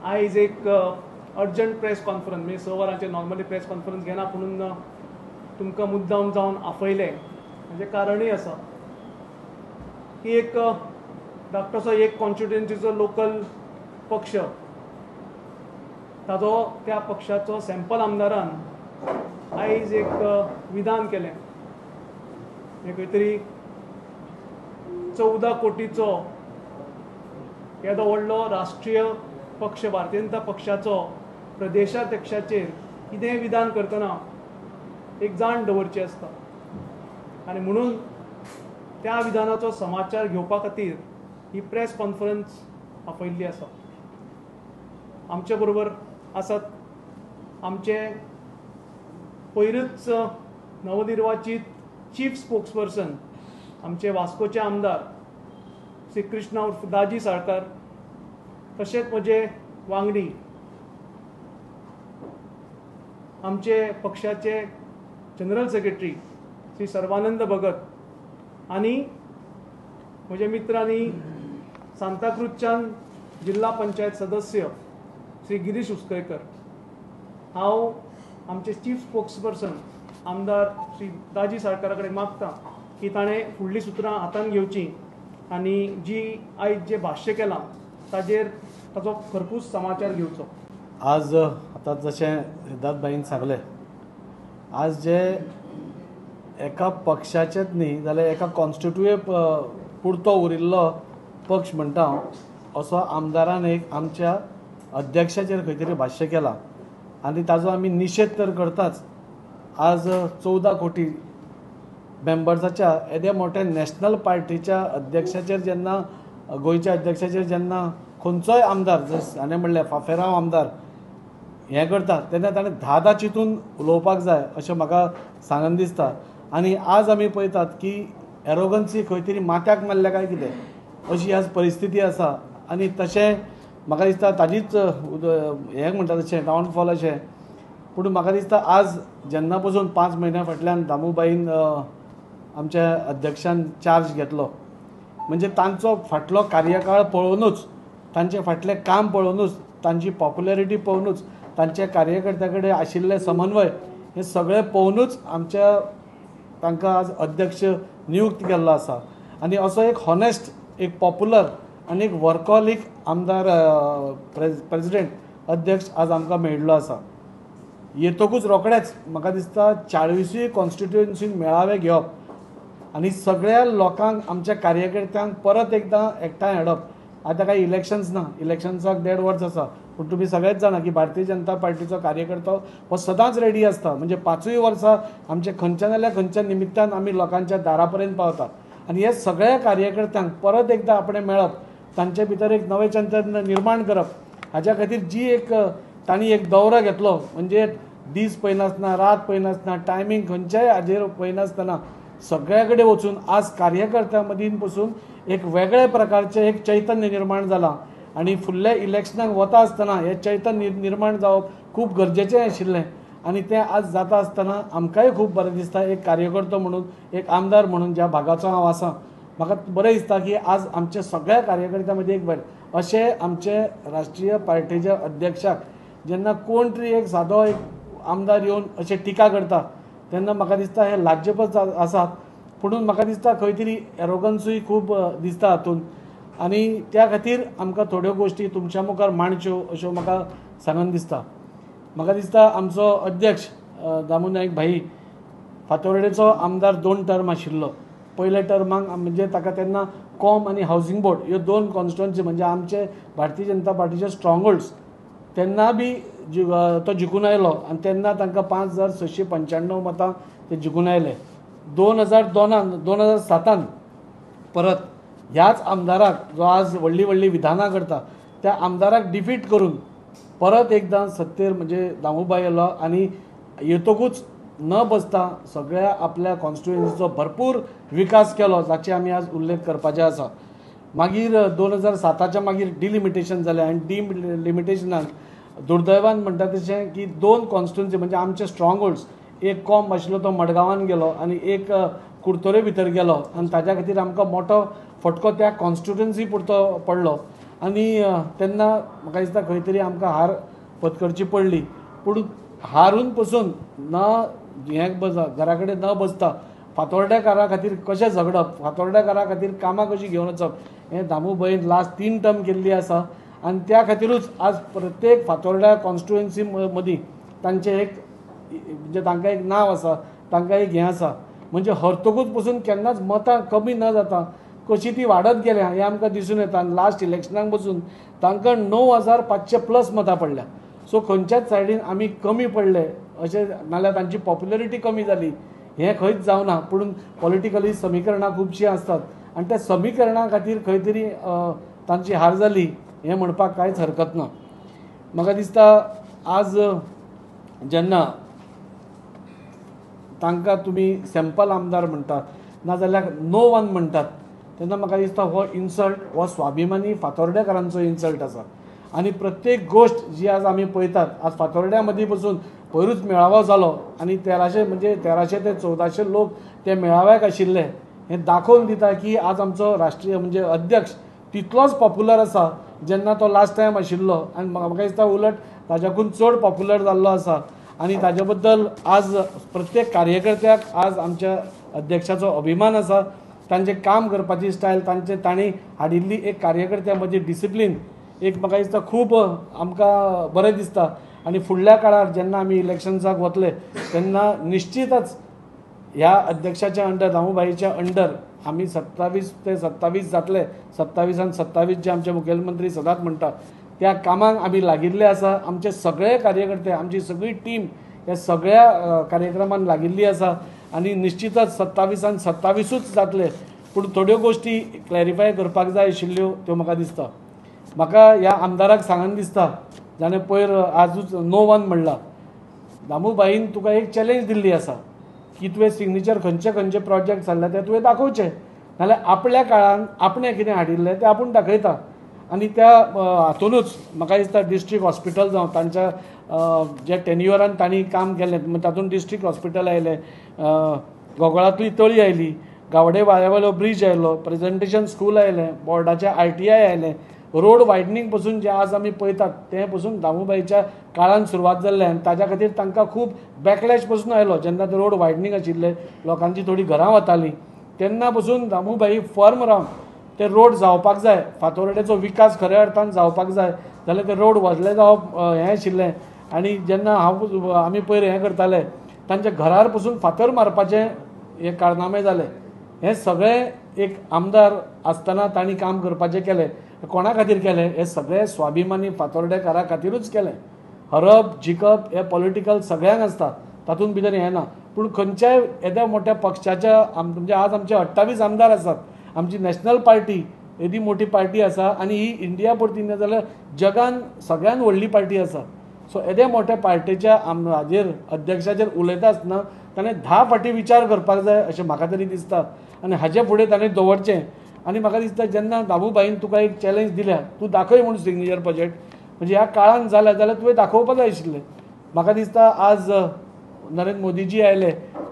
आयज एक urgent press conference म्हणजे 6 वरांचेर नॉर्मली प्रेस कॉन्फरन्स घेना म्हणून तुमकां मुद्दाम जावन आपयले. म्हणजे कारणूय आसा की एक धाकटोसो एक कॉन्स्टिट्युएन्सीचो लोकल पक्ष ताजो त्या पक्षाचो सॅम्पल आमदारान आयज एक विधान केलें. खंय तरी 14 कोटीचो येदो व्हडलो राष्ट्रीय पक्ष भारतीय जनता पक्षाचो प्रदेशाध्यक्षाचेर कितेंय विधान करतना एक जाण दवरची आसता आनी म्हणून त्या विधानाचो समाचार घेवपा खातीर ही प्रेस कॉन्फरन्स आपयल्ली आसा. आमचे बरोबर आसात आमचे पयरूच नवनिर्वाचित चीफ स्पोक्सपर्सन आमचे वास्कोचे आमदार श्री कृष्णा उर्फ दाजी साळकार, तशेंच म्हजे वांगडी आमचे पक्षाचे जनरल सेक्रेटरी श्री सर्वानंद भगत आनी म्हजे मित्र आनी सांताक्रूजच्यान जिल्हा पंचायत सदस्य श्री गिरीश उसकयकर. हांव आमचे चीफ स्पोक्सपर्सन आमदार श्री दाजी साळकारा कडेन मागतां की ताणें फुडलीं सुत्रां हातान घेवची आनी जी आयज जे भाश्य केलां ताजो खरपूस समाचार घेवचो. आज आतां जशें सिद्धार्थ भाईन सांगलें, आज जे एका पक्षाचेच न्ही जाल्यार एका कॉन्स्टिट्युए पुरतो उरिल्लो पक्ष म्हणटा हांव असो आमदारान एक आमच्या अध्यक्षाचेर खंय तरी भाश्य केलां आनी ताजो आमी निशेध तर करताच. आज 14 कोटी मेंबर्साच्या येद्या मोठ्या नॅशनल पार्टीच्या अध्यक्षाचेर जेन्ना गोंयच्या अध्यक्षाचेर जेन्ना खंयचोय आमदार जर हाणें म्हणलें फाफेराव आमदार हें करता तेन्ना ताणें धा चिंतून उलोवपाक जाय अशें म्हाका सांगन दिसता. आनी आज आमी पळयतात की एरोगन्सी खंय तरी माथ्याक मारल्या काय कितें अशी आज परिस्थिती आसा. आनी तशें म्हाका दिसता ताजीच हें म्हणटा तशें डावनफॉल अशें. पूण म्हाका दिसता आज जेन्ना पसून 5 म्हयन्या फाटल्यान दामूबाईन आमच्या अध्यक्षान चार्ज घेतलो म्हणजे तांचो फाटलो कार्यकाळ पळोवनूच, तांचें फाटलें काम पळोवनूच, तांची पॉप्युलॅरिटी पळोवनूच, तांच्या कार्यकर्त्यां कडेन आशिल्लें समन्वय हें सगळें पळोवनूच तांकां आज अध्यक्ष नियुक्त केल्लो आसा. आनी असो एक हॉनेस्ट, एक पॉप्युलर आनी एक वर्कॉलीक आमदार प्रेसिडेंट अध्यक्ष आज आमकां मेळिल्लो आसा. येतकूच रोखडेच म्हाका दिसता 40वी कॉन्स्टिट्युएन्सीन मेळावे घेवप आनी सगळ्या लोकांक, आमच्या कार्यकर्त्यांक परत एकदां एकठांय हाडप. आतां कांय इलेक्शन्स ना, इलेक्शन्साक 1.5 वर्स आसा, पूण तुमी सगळेच जाणा की भारतीय जनता पार्टीचो कार्यकर्तो हो सदांच रेडी आसता. म्हणजे 5य वर्सां आमचे खंयच्या नाल्यार खंयच्या निमित्तान आमी लोकांच्या दारा पर्यंत पावतात. आनी हे सगळ्या कार्यकर्त्यांक परत एकदां आपणें मेळप, तांचे भितर एक नवें चैतन्य निर्माण करप, हाच्या खातीर जी एक तांणी एक दौरो घेतलो म्हणजे दीस पळयनासतना, रात पळयनासतना, टायमींग खंयच्याय हाजेर पळयनासतना सगळ्या कडेन वचून आज कार्यकर्त्यां मदीं पसून एक वेगळे प्रकारचें एक चैतन्य निर्माण जालां. आनी फुडल्या इलेक्शनाक वता आसतना हें चैतन्य निर्माण जावप खूब गरजेचें आशिल्लें. आनी तें आज जाता आसतना आमकांय खूब बरें दिसता, एक कार्यकर्तो म्हणून, एक आमदार म्हणून ज्या भागाचो हांव आसां. म्हाका बरें दिसता की आज आमच्या सगळ्या कार्यकर्त्यां मदीं एक बरें अशें आमचे राष्ट्रीय पार्टीच्या अध्यक्षाक जेन्ना कोण तरी एक सादो एक आमदार येवन अशें टिका करता तेन्ना म्हाका दिसता हें लाज्यपद आसा. पुणून म्हाका दिसता खंय तरी एरोगन्सूय खूब दिसता हातून. आनी त्या खातीर आमकां थोड्यो गोश्टी तुमच्या मुखार मांडच्यो अश्यो म्हाका सांगन दिसता. म्हाका दिसता आमचो अध्यक्ष दामू नायक भाई फातोर्डेचो आमदार 2 टर्म आशिल्लो. पयल्या टर्माक म्हणजे ताका तेन्ना कॉम आनी हावजींग बोर्ड ह्यो 2 कॉन्स्टिट्युएन्सी म्हणजे आमचे भारतीय जनता पार्टीचे स्ट्रॉंग होल्ड्स तेन्ना बी तो जिखून आयलो आनी तेन्ना तांकां 5,695 मतां ते जिखून आयले. 2007 परत ह्याच आमदाराक जो आज व्हडली व्हडली विधानां करता त्या आमदाराक डिफीट करून परत एकदां सत्तेर म्हणजे दामूबाई आयलो आनी येतकूच न बसता सगळ्या आपल्या कॉन्स्टिट्युएन्सीचो भरपूर विकास केलो जाचे आमी आज उल्लेख करपाचे आसा. मागीर 2007च्या मागीर डिलिमिटेशन जालें आनी डिलिमिटेशनान दुर्दैवान म्हणटा तशें की 2 कॉन्स्टिट्युएन्सी म्हणजे आमचे स्ट्रॉंग होल्ड्स, एक कॉम आशिल्लो तो मडगांवान गेलो आनी एक कुर्तोरे भितर गेलो आनी ताज्या खातीर आमकां मोठो फटको त्या कॉन्स्टिट्युएन्सी पुरतो पडलो. आनी तेन्ना म्हाका दिसता खंय तरी आमकां हार पत्करची पडली. पूण हारून पसून न हें घरा कडेन न बसता फातोर्डेकारा खातीर कशें झगडप, फातोर्डेकारा खातीर कामां कशीं घेवन वचप हें दामू भयन लास्ट 3 टर्म केल्ली आसा. आनी त्या खातीरूच आज प्रत्येक फातोर्डा कॉन्स्टिट्युएन्सी मदीं तांचें एक म्हणजे तांकां एक नांव आसा, तांकां एक हें आसा. म्हणजे हरतकूच पसून केन्नाच मतां कमी न जाता कशी ती वाडत गेल्या हें आमकां दिसून येता. लास्ट इलेक्शनाक पसून तांकां 9,500+ मतां पडल्या. सो खंयच्याच सायडीन आमी कमी पडले अशें नाल्यार तांची पॉप्युलरिटी कमी जाली हें खंयच जावना. पूण पॉलिटिकली समीकरणां खुबशीं आसतात आनी त्या समीकरणा खातीर खंय तरी तांची हार जाली हें म्हणपाक कांयच हरकत ना. म्हाका दिसता आज जेन्ना तांकां तुमी सॅम्पल आमदार म्हणटात नाजाल्यार नो वन म्हणटात तेन्ना म्हाका दिसता हो इन्सल्ट हो स्वाभिमानी फातोर्डेकारांचो इन्सल्ट आसा. आनी प्रत्येक गोश्ट जी आज आमी पळयतात आज फातोर्ड्या मदीं पसून पयरूच मेळावो जालो आनी 1300 ते 1400 लोक ते मेळाव्याक आशिल्ले हें दाखोवन दिता की आज आमचो राष्ट्रीय म्हणजे अध्यक्ष तितलोच पॉप्युलर आसा जेन्ना तो लास्ट टायम आशिल्लो. आनी म्हाका दिसता उलट ताज्याकून चड पॉप्युलर जाल्लो आसा. आनी ताजे बद्दल आज प्रत्येक कार्यकर्त्याक आज आमच्या अध्यक्षाचो अभिमान आसा. तांचें काम करपाची स्टायल तांणी हाडिल्ली एक कार्यकर्त्या मदीं डिसिप्लीन एक म्हाका दिसता खूब आमकां बरें दिसता. आनी फुडल्या काळार जेन्ना आमी इलेक्शन्साक वतले तेन्ना निश्चितच ह्या अध्यक्षाच्या अंडर दामूबाईच्या अंडर आमी 27 ते 27 जातले. 27 आनी 27 जे आमचे मुखेलमंत्री सदांच म्हणटा त्या कामाक आमी लागिल्ले आसा. आमचे सगळे कार्यकर्ते आमची सगळी टीम ह्या सगळ्या कार्यक्रमांक लागिल्ली आसा आनी निश्चितच 27 आनी 27च जातले. पूण थोड्यो गोश्टी क्लॅरिफाय करपाक जाय आशिल्ल्यो त्यो म्हाका दिसता. म्हाका ह्या आमदाराक सांगन दिसता जाणें पयर आजूच नो वन म्हणला दामूबाईन तुका एक चॅलेंज दिल्ली आसा की तुवें सिग्नेचर खंयचे प्रोजेक्ट जाल्ले ते तुवें दाखोवचे नाल्यार आपल्या काळान आपणें कितें हाडिल्लें तें आपूण दाखयता. आनी त्या हातूनच म्हाका दिसता डिस्ट्रिक्ट हॉस्पिटल जावं तांच्या जे टेन्युअरान तांणी काम केलें तातूंत डिस्ट्रिक्ट हॉस्पिटल आयलें, गोगोळांतली तळी आयली, गावडे वाळ्यावेलो ब्रिज आयलो, प्रेझेंटेशन स्कूल आयलें, बोर्डाचें ITI आयलें, रोड वायडनींग पसून जे आज आमी पळयतात तें पसून दामूबाईच्या काळान सुरवात जाल्लें आनी ताच्या खातीर तांकां खूब बॅकलॅश पसून आयलो. जेन्ना ते रोड वायडनींग आशिल्ले लोकांची थोडी घरां वतालीं तेन्ना पसून दामूबाई फर्म रावन ते रोड जावपाक जाय, फातोर्डेचो विकास खऱ्या अर्थान जावपाक जाय जाल्यार ते रोड व्हडले जावप हें आशिल्लें. आनी जेन्ना आमी पयर हें करताले तांच्या घरार पसून फातर मारपाचे हे कारनामे जाले. हें सगळें एक आमदार आसतना तांणी काम करपाचें केलें. कोणा खातीर केलें? हे सगळे स्वाभिमानी फातोर्डेकारा खातीरूच केलें. हरप जिखप हे पॉलिटिकल सगळ्यांक आसता तातूंत भितर हें ना. पूण खंयच्याय येद्या मोठ्या पक्षाच्या म्हणजे आज आमचे 28 आमदार आसात. आमची नॅशनल पार्टी येदी मोठी पार्टी आसा आनी ही इंडिया परती न्ही जाल्यार जगान सगळ्यान व्हडली पार्टी आसा. सो येद्या मोठ्या पार्टीच्या हाजेर अध्यक्षाचेर उलयता आसतना ताणें 10 फावटी विचार करपाक जाय अशें म्हाका तरी दिसता. आनी हाचे फुडें ताणें दवरचें. आनी म्हाका दिसता जेन्ना दामूबाईन तुका एक चॅलेंज दिल्या तूं दाखय म्हणून सिग्नेचर प्रोजेक्ट म्हणजे ह्या काळान जाल्या जाल्यार तुवें दाखोवपाक जाय आशिल्लें. म्हाका दिसता आज नरेंद्र मोदीजी आयले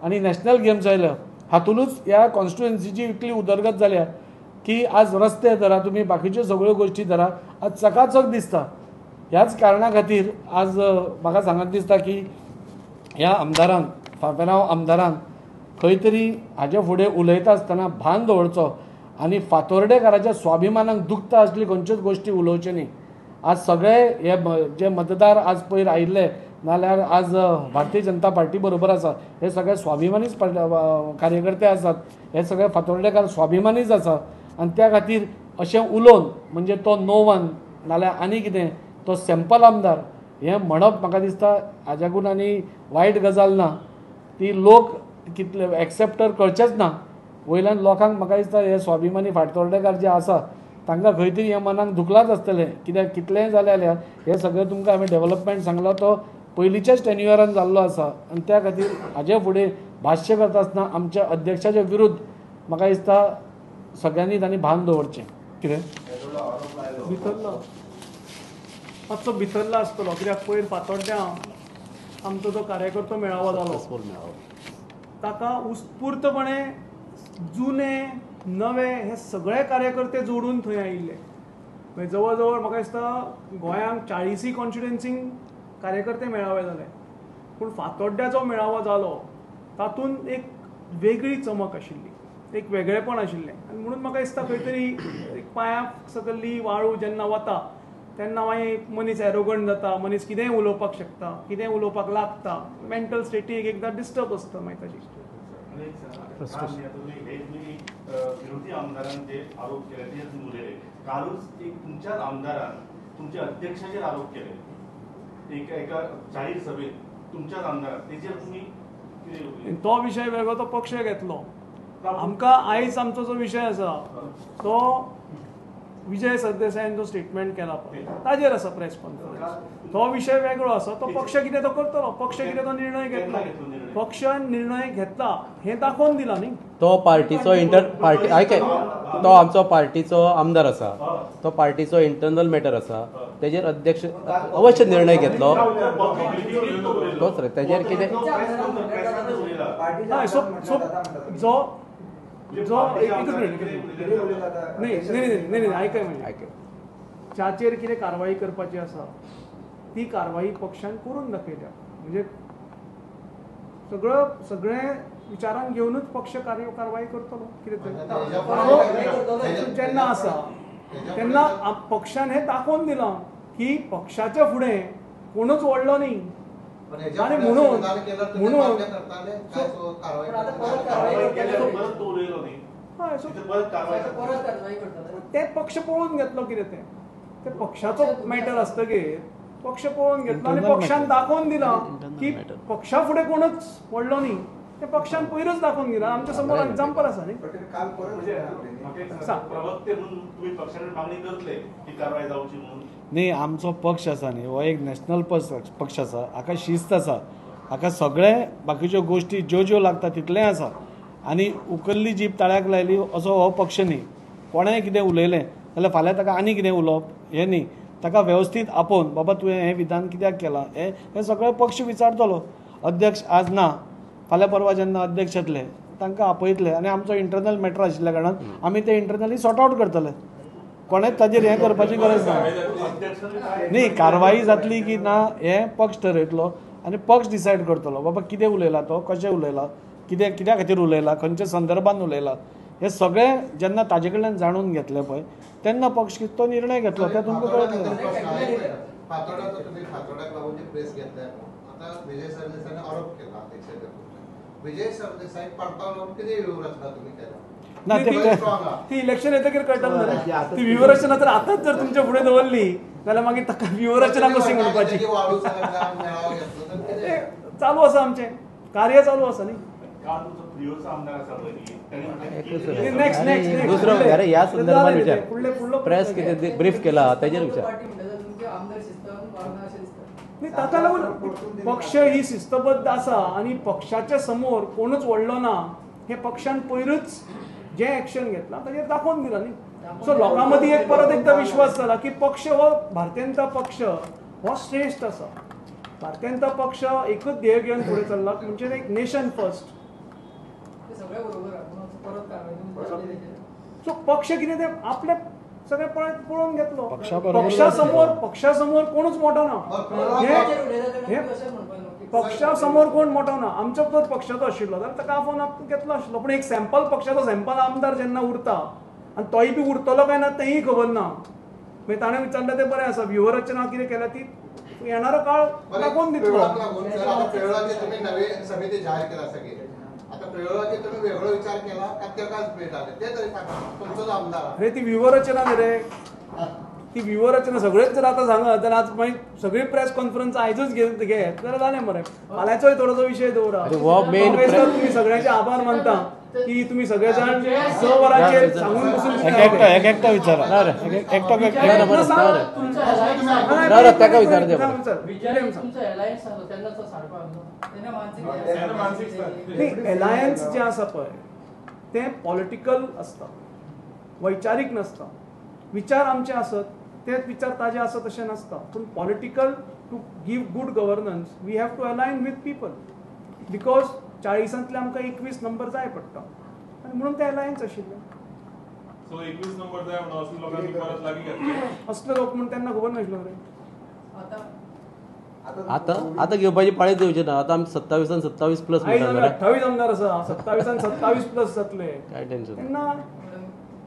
आनी नॅशनल गेम्स आयल्यो हातूंतच ह्या कॉन्स्टिट्युएन्सीची इतली उदरगत जाल्या की आज रस्ते धरा तुमी बाकीच्यो सगळ्यो गोश्टी धरा आज चकाचक दिसता. ह्याच कारणां खातीर आज म्हाका सांगत दिसता की ह्या आमदारान फातरांव आमदारान खंय तरी हाचे फुडें उलयता आसतना भान दवरचो आनी फातोर्डेकाराच्या स्वाभिमानाक दुखता असली खंयच्योच गोश्टी उलोवच्यो न्ही. आज सगळे हे जे मतदार आज पयर आयिल्ले नाल्यार आज भारतीय जनता पार्टी बरोबर आसा हे सगळे स्वाभिमानीच कार्यकर्ते आसात. हे सगळे फातोर्डेकार स्वाभिमानीच आसा आनी त्या खातीर अशें उलोवन म्हणजे तो नो वन नाल्यार आनी कितें तो सॅम्पल आमदार हें म्हणप म्हाका दिसता हाज्याकून आनी वायट गजाल ना. ती लोक कितले एक्सेप्टर करचेच ना. वयल्यान लोकांक म्हाका दिसता हे स्वाभिमानी फातोर्डेकार जे आसा तांकां खंय तरी हें मनाक दुखलाच आसतलें. कित्याक कितलेंय जालें जाल्यार हे सगळें तुमकां हांवें डेव्हलपमेंट सांगलो तो पयलींच्याच टेन्युअरान जाल्लो आसा आनी त्या खातीर हाजे फुडें भाश्य करता आसतना आमच्या अध्यक्षाच्या विरुद्ध म्हाका दिसता सगळ्यांनी तांणी भान दवरचें. कितें भितरलो मातसो भितरलो आसतलो कित्याक पयर फातोर्ड्या आमचो जो कार्यकर्तो मेळावो जालो ताका उत्स्फूर्तपणे जुने नवे हे सगळे कार्यकर्ते जोडून थंय आयिल्ले म्हणजे जवळ जवळ म्हाका दिसता गोंयांक 40 कॉन्स्टिट्युएन्सींक कार्यकर्ते मेळावे जाले, पूण फातोड्ड्याचो मेळावो जालो तातूंत एक वेगळी चमक आशिल्ली, एक वेगळेपण आशिल्लें. आनी म्हणून म्हाका दिसता खंय तरी एक पांयाक सकल्ली वाळू जेन्ना वता तेन्ना मागीर मनीस एरोगंट जाता, मनीस कितेंय उलोवपाक शकता, कितेंय उलोवपाक लागता, मेंटल स्टेटीक एकदां डिस्टर्ब आसता मागीर ताची. विरोधी आमदारांचे आरोप केले ते उलयले, कालूच एक तुमच्याच आमदारान तुमच्या अध्यक्षाचेर आरोप केले एका जाहीर सभेत, तुमच्याच आमदारान तेजेर तुम्ही कितें उलयले? तो विशय वेगळो, तो पक्ष घेतलो. आमकां आयज आमचो जो विशय आसा तो विजय सरदेसायान जो स्टेटमेंट केला पळय ताजेर आसा प्रेस कॉन्फरन्स. तो विशय वेगळो आसा, तो पक्ष कितें तो करतलो, पक्ष कितें तो निर्णय घेतलो, पक्ष निर्णय घेतला हें दाखोवन दिला न्ही. तो पार्टीचो पार्टी आयके, तो आमचो पार्टीचो आमदार आसा, तो पार्टीचो इंटरनल मॅटर आसा, तेजेर अध्यक्ष अवश्य निर्णय घेतलो. तोच रे तेजेर कितें जो एकच मिनिट नाही ऐकाय म्हणजे ज्याचेर कितें कारवाई करपाची आसा ती कारवाई पक्षान करून दाखयल्या. म्हणजे सगळे विचारान घेवनूच पक्ष कारवाई करतलो कितें तरी. जेन्ना आसा तेन्ना पक्षान हें दाखोवन दिलां की पक्षाच्या फुडें कोणूच व्हडलो न्ही. आणि म्हणून ते पक्ष पळोवन घेतलो कितें ते पक्षाचो मॅटर आसतकीर पक्ष पळोवन घेतलो आनी पक्षान दाखोवन दिलां की पक्षा फुडें कोणूच व्हडलो न्ही. ते पक्षान पयरूच दाखोवन दिलां. आमच्या समोर एग्जाम्पल आसा न्ही. न्ही आमचो पक्ष आसा न्ही हो एक नॅशनल पक्ष आसा, हाका शिस्त आसा, हाका सगळे बाकीच्यो गोश्टी ज्यो लागता तितलें आसा. आनी उकल्ली जीप ताळ्याक लायली असो हो पक्ष न्ही. कोणेंय कितें उलयलें जाल्यार फाल्यां ताका आनी कितें उलोवप हें न्ही. ताका वेवस्थीत आपोवन बाबा तुवें हें विधान कित्याक केलां हें सगळें पक्ष विचारतलो. अध्यक्ष आज ना, फाल्यां परवा जेन्ना अध्यक्ष येतले तांकां आपयतले आनी आमचो इंटरनल मॅटर आशिल्ल्या कारणान आमी ते इंटरनली सॉर्ट आउट करतले. कोणेच ताजेर हें करपाची गरज ना. न्ही कारवाई जातली की ना हें पक्ष ठरयतलो आनी पक्ष डिसायड करतलो बाबा कितें उलयला तो, कशें उलयला, कित्या खातीर उलयला, खंयच्या संदर्भान उलयला, हें सगळें जेन्ना ताजे कडल्यान जाणून घेतलें पळय तेन्ना पक्ष तो निर्णय घेतलो. तें तुमकां कळटलें. फातोड्याचो तुम्ही फातोड्याक लागून जी प्रेस घेतल्या आता विजय सरदेसायान आरोप केला अध्यक्षाच्या. विजय सरदेसाय पडताळ लावून कितें व्यूहरचना तुम्ही केला? ना ती इलेक्शन येतकीर कळटलें. ती व्यूहरचना तर आतांच जर तुमच्या फुडें दवरली जाल्यार मागीर ताका व्यूहरचना कशी म्हणपाची. चालू आसा आमचें कार्य चालू आसा न्ही. दुसरो ह्या संदर्भात विचार प्रेस कितें ब्रीफ केला तेजेर विचार. ताका लागून पक्ष ही शिस्तबद्ध आसा आनी पक्षाच्या समोर कोणूच व्हडलो ना हे पक्षान पयरूच जे एक्शन घेतलां ताजेर दाखोवन दिलां न्ही. सो लोकां मदीं एक परत एकदा विश्वास जाला की पक्ष हो भारतीय जनता पक्ष हो श्रेश्ठ आसा. भारतीय जनता पक्ष एकूच ध्येय घेवन फुडें चल्ला म्हणजे एक नेशन फर्स्ट. सो पक्ष कितें ते आपले सगळे पळोवन घेतलो. पक्षा समोर कोणूच मोठो ना. पक्षा समोर कोण मोठो ना. आमचो जर पक्षाचो आशिल्लो जाल्यार ताका आपोवन घेतलो आशिल्लो. पूण एक सॅम्पल पक्षाचो सॅम्पल आमदार जेन्ना उरता आनी तोय बी उरतलो काय ना तेंय खबर ना. मागीर ताणें विचारलें तें बरें आसा व्यूहरचना कितें केल्या ती येणारो काळ दाखोवन दितलो. समिती जाहीर केला सगळी. आता प्रयोगाचे तुम्ही वेगळो विचार केला का तेकाच भेटाले ते तरी सांगा. तुमचोच आमदार अरे ती व्यूहरचना न्ही रे. ती व्यूहरचना सगळेच जर आतां सांगत जाल्यार आज मागीर सगळी प्रेस कॉन्फरन्स आयजूच घेत जाल्यार जालें मरे. फाल्यांचोय थोडोसो विशय दवरा. तुमी सगळ्यांचे आभार मानता की तुम्ही सगळे जाण स वरांचेर सांगून बसून एकटा विचारा ताका विचार एलायन्स जे आसा पळय ते पॉलिटिकल आसता, वैचारीक नसता. विचार आमचे आसत तेच विचार ताजे आसत अशें नसता. पूण political to give good governance we have to align with people because 40तले आमकां 21 नंबर जाय पडटा आनी म्हणून ते अलायन्स आशिल्ले. सो 21 नंबर जाय म्हणून असले लोकांनी परत लागीं घेतले. असले लोक म्हणून त्यांना खबर नाशिल्लो रे. आता घेवपाची पाळी येवची ना. आता आमचे 27 आणि 27 प्लस आयज म्हणटा आमी मरे. 28 आमदार आसा, 27 आणि 27 प्लस जातले काय टेन्शन ना. तेन्ना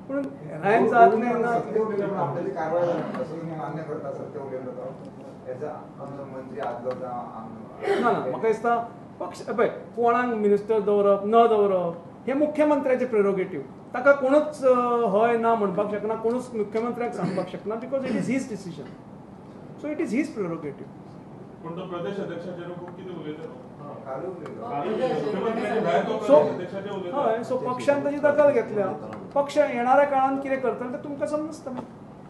पूण रायन जातले ना आपल्याची कारवाई असं मान्य करता सत्य उलयलो तो याचा आमचो मंत्री आदलो जावं ना म्हाका दिसता पक्ष पळय कोणाक मिनिस्टर दवरप न दवरप हे मुख्यमंत्र्याचे प्रेरोगेटीव. ताका कोणूच हय ना म्हणपाक शकना, कोणूच मुख्यमंत्र्याक सांगपाक शकना, because it is his decision. So it is his prerogative. पण तो प्रदेश अध्यक्षाचेर खूप कितें उलयता तो. कालू उलयलो मुख्यमंत्र्याच्या भायर तो सो प्रदेश अध्यक्षाचेर उलयता. हय, सो पक्षान ताची दखल घेतल्या. पक्ष येणाऱ्या काळात कितें करतलो तें तुमकां समजतलें.